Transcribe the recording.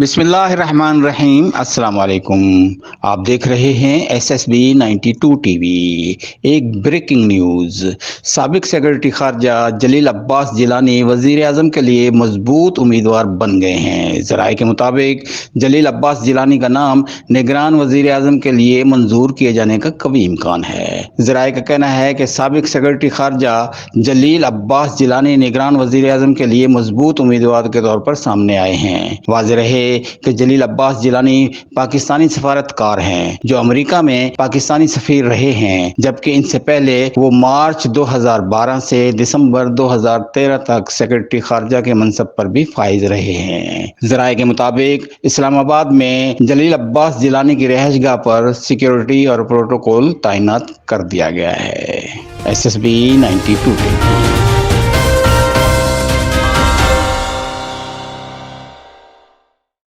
بسم اللہ الرحمن الرحیم، السلام علیکم۔ آپ دیکھ رہے ہیں S S B 92 T V. ایک بریکنگ نیوز، سابق سیکرٹری خارجہ جلیل عباس جیلانی وزیر اعظم کے لیے مضبوط امیدوار بن گئے ہیں۔ ذرائع کے مطابق جلیل عباس جیلانی کا نام نگران وزیر اعظم کے لیے منظور کیے جانے کا قوی امکان ہے۔ ذرائع کا کہنا ہے کہ سابق سیکرٹری خارجہ جلیل عباس جیلانی نگران وزیر اعظم کے لیے مضبوط امیدوار کے طور پر سامنے آئے ہیں۔ واضح رہے کہ جلیل عباس جیلانی پاکستانی سفارتکار ہیں جو امریکہ میں پاکستانی سفیر رہے ہیں، جبکہ ان سے پہلے وہ مارچ 2012 سے دسمبر 2013 تک سیکرٹری خارجہ کے منصب پر بھی فائز رہے ہیں۔ ذرائع کے مطابق اسلام آباد میں جلیل عباس جیلانی کی رہائش گاہ پر سیکیورٹی اور پروٹوکول تعینات کر دیا گیا ہے۔ S S B 92